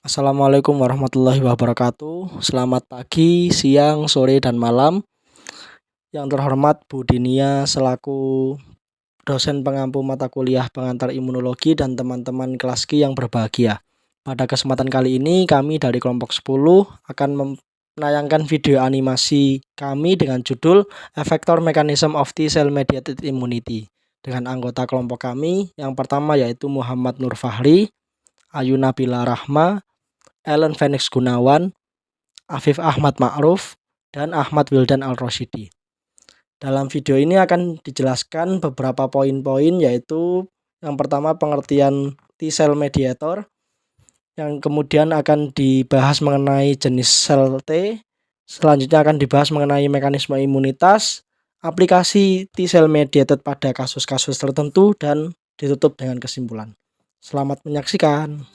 Assalamualaikum warahmatullahi wabarakatuh. Selamat pagi, siang, sore, dan malam. Yang terhormat Bu Dinia selaku dosen pengampu mata kuliah pengantar imunologi dan teman-teman kelas Q yang berbahagia. Pada kesempatan kali ini kami dari kelompok 10 akan menayangkan video animasi kami dengan judul Effector Mechanism of T-Cell Mediated Immunity dengan anggota kelompok kami yang pertama yaitu Muhammad Nur Fahri, Ayu Nabila Rahma, Ellen Phoenix Gunawan, Afif Ahmad Ma'ruf, dan Ahmad Wildan Al-Rosyidi. Dalam video ini akan dijelaskan beberapa poin-poin yaitu yang pertama pengertian T-cell mediator, yang kemudian akan dibahas mengenai jenis sel T, selanjutnya akan dibahas mengenai mekanisme imunitas, aplikasi T-cell mediated pada kasus-kasus tertentu, dan ditutup dengan kesimpulan. Selamat menyaksikan.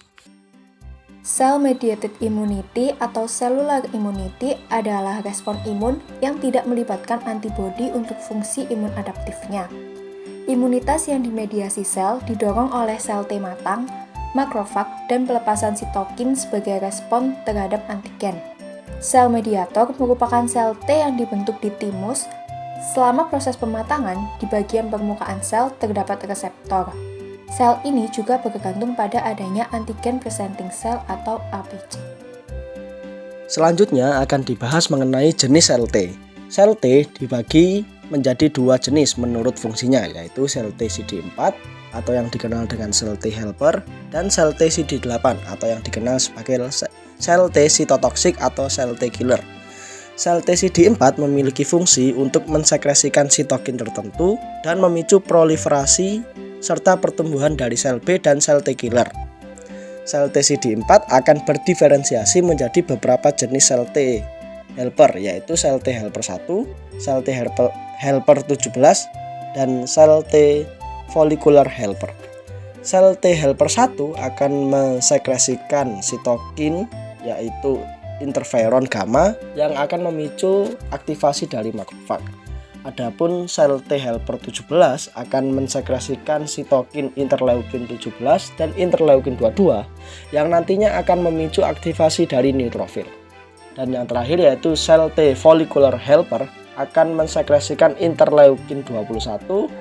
Cell-mediated immunity atau cellular immunity adalah respon imun yang tidak melibatkan antibodi untuk fungsi imun adaptifnya. Imunitas yang dimediasi sel didorong oleh sel T matang, makrofag, dan pelepasan sitokin sebagai respon terhadap antigen. Sel mediator merupakan sel T yang dibentuk di timus. Selama proses pematangan, di bagian permukaan sel terdapat reseptor. Sel ini juga bergantung pada adanya antigen presenting cell atau APC. Selanjutnya akan dibahas mengenai jenis sel T. Sel T dibagi menjadi dua jenis menurut fungsinya, yaitu sel T CD4 atau yang dikenal dengan sel T helper dan sel T CD8 atau yang dikenal sebagai sel T cytotoxic atau sel T killer. Sel T CD4 memiliki fungsi untuk mensekresikan sitokin tertentu dan memicu proliferasi serta pertumbuhan dari sel B dan sel T killer. Sel T CD4 akan berdiferensiasi menjadi beberapa jenis sel T helper, yaitu sel T helper 1, sel T helper 17, dan sel T follicular helper. Sel T helper 1 akan mensekresikan sitokin, yaitu interferon gamma, yang akan memicu aktivasi dari makrofag. Adapun sel T helper 17 akan mensekresikan sitokin interleukin 17 dan interleukin 22 yang nantinya akan memicu aktivasi dari neutrofil. Dan yang terakhir yaitu sel T follicular helper akan mensekresikan interleukin 21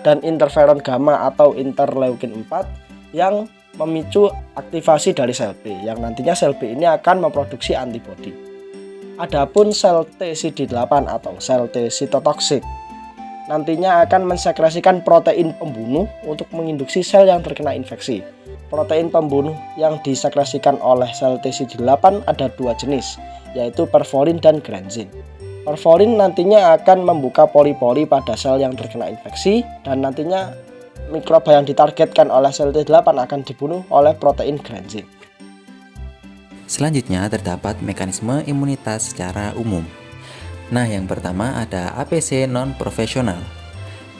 dan interferon gamma atau interleukin 4 yang memicu aktivasi dari sel B, yang nantinya sel B ini akan memproduksi antibodi. Adapun sel T CD8 atau sel T cytotoxic nantinya akan mensekresikan protein pembunuh untuk menginduksi sel yang terkena infeksi. Protein pembunuh yang disekresikan oleh sel T CD8 ada dua jenis, yaitu perforin dan granzin. Perforin nantinya akan membuka pori-pori pada sel yang terkena infeksi dan nantinya mikroba yang ditargetkan oleh sel T8 akan dibunuh oleh protein granzin. Selanjutnya terdapat mekanisme imunitas secara umum. Nah, yang pertama ada APC non-profesional.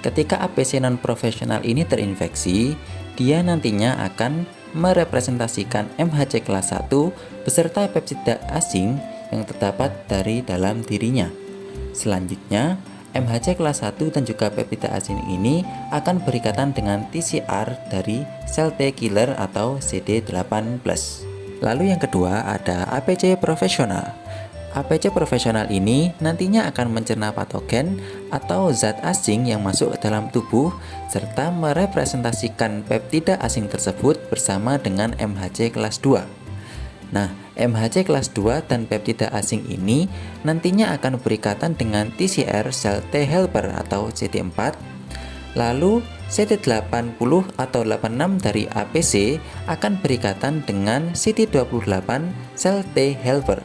Ketika APC non-profesional ini terinfeksi, dia nantinya akan merepresentasikan MHC kelas 1 beserta peptida asing yang terdapat dari dalam dirinya. Selanjutnya, MHC kelas 1 dan juga peptida asing ini akan berikatan dengan TCR dari sel T killer atau CD8+. Lalu yang kedua ada APC profesional. APC profesional ini nantinya akan mencerna patogen atau zat asing yang masuk ke dalam tubuh serta merepresentasikan peptida asing tersebut bersama dengan MHC kelas 2. Nah, MHC kelas 2 dan peptida asing ini nantinya akan berikatan dengan TCR sel T helper atau CD4. Lalu CD80 atau 86 dari APC akan berikatan dengan CD28 sel T helper.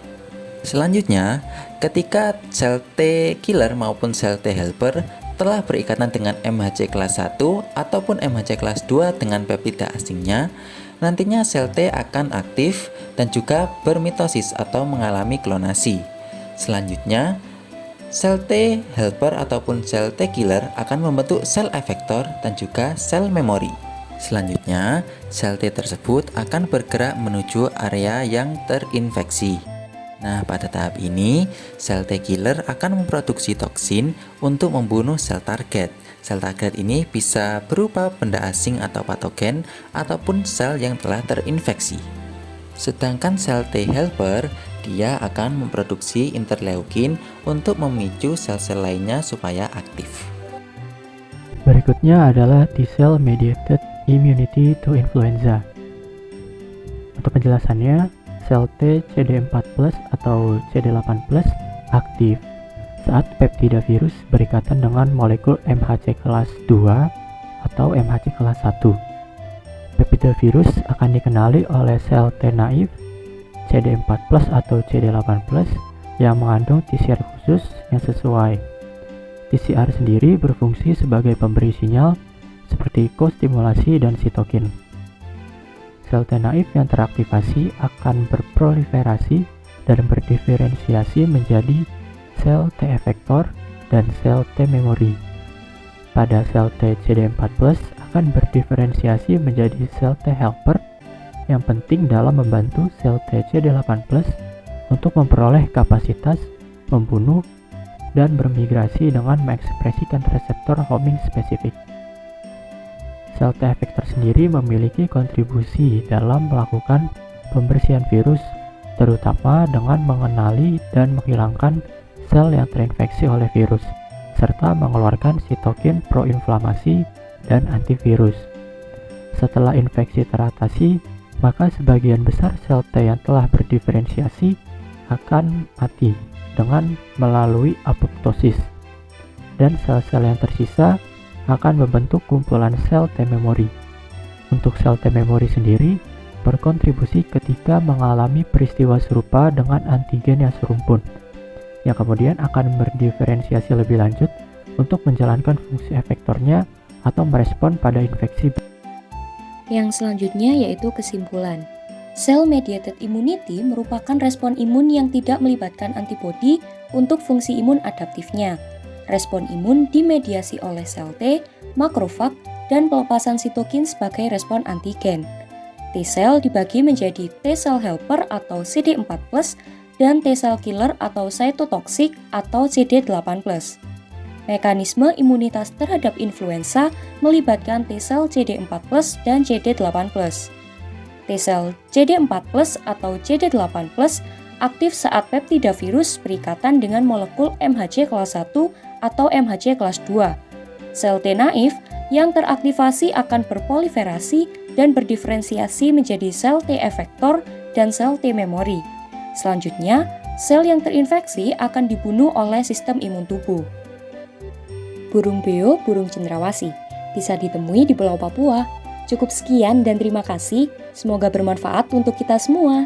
Selanjutnya, ketika sel T killer maupun sel T helper telah berikatan dengan MHC kelas 1 ataupun MHC kelas 2 dengan peptida asingnya, nantinya sel T akan aktif dan juga bermitosis atau mengalami klonasi. Selanjutnya, sel T helper ataupun sel T killer akan membentuk sel efektor dan juga sel memori. Selanjutnya, sel T tersebut akan bergerak menuju area yang terinfeksi. Nah, pada tahap ini, sel T killer akan memproduksi toksin untuk membunuh sel target. Sel target ini bisa berupa benda asing atau patogen ataupun sel yang telah terinfeksi. Sedangkan sel T helper, dia akan memproduksi interleukin untuk memicu sel-sel lainnya supaya aktif. Berikutnya adalah T-cell mediated immunity to influenza. Untuk penjelasannya, sel T CD4+ atau CD8+ aktif saat peptida virus berikatan dengan molekul MHC kelas 2 atau MHC kelas 1. Peptida virus akan dikenali oleh sel T naif CD4+ atau CD8+ yang mengandung TCR khusus yang sesuai. TCR sendiri berfungsi sebagai pemberi sinyal seperti kostimulasi dan sitokin. Sel T naif yang teraktivasi akan berproliferasi dan berdiferensiasi menjadi sel T efektor dan sel T memori. Pada sel T CD4+ akan berdiferensiasi menjadi sel T helper yang penting dalam membantu sel T CD8+ untuk memperoleh kapasitas membunuh dan bermigrasi dengan mengekspresikan reseptor homing spesifik. Sel T efektor sendiri memiliki kontribusi dalam melakukan pembersihan virus, terutama dengan mengenali dan menghilangkan sel yang terinfeksi oleh virus, serta mengeluarkan sitokin proinflamasi dan antivirus. Setelah infeksi teratasi, maka sebagian besar sel T yang telah berdiferensiasi akan mati dengan melalui apoptosis, dan sel-sel yang tersisa akan membentuk kumpulan sel T memori. Untuk sel T memori sendiri berkontribusi ketika mengalami peristiwa serupa dengan antigen yang serumpun, yang kemudian akan berdiferensiasi lebih lanjut untuk menjalankan fungsi efektornya atau merespon pada infeksi. Yang selanjutnya yaitu kesimpulan. Cell-mediated immunity merupakan respon imun yang tidak melibatkan antibodi untuk fungsi imun adaptifnya. Respon imun dimediasi oleh sel T, makrofag, dan pelepasan sitokin sebagai respon antigen. T-cell dibagi menjadi T-cell helper atau CD4+, dan T-cell killer atau cytotoxic atau CD8+. Mekanisme imunitas terhadap influenza melibatkan T-cell CD4+ dan CD8+. T-cell CD4+ atau CD8+ aktif saat peptida virus berikatan dengan molekul MHC kelas 1 atau MHC kelas 2. Sel T naif yang teraktivasi akan berproliferasi dan berdiferensiasi menjadi sel T efektor dan sel T memori. Selanjutnya, sel yang terinfeksi akan dibunuh oleh sistem imun tubuh. Burung beo, burung cendrawasih, bisa ditemui di Pulau Papua. Cukup sekian dan terima kasih. Semoga bermanfaat untuk kita semua.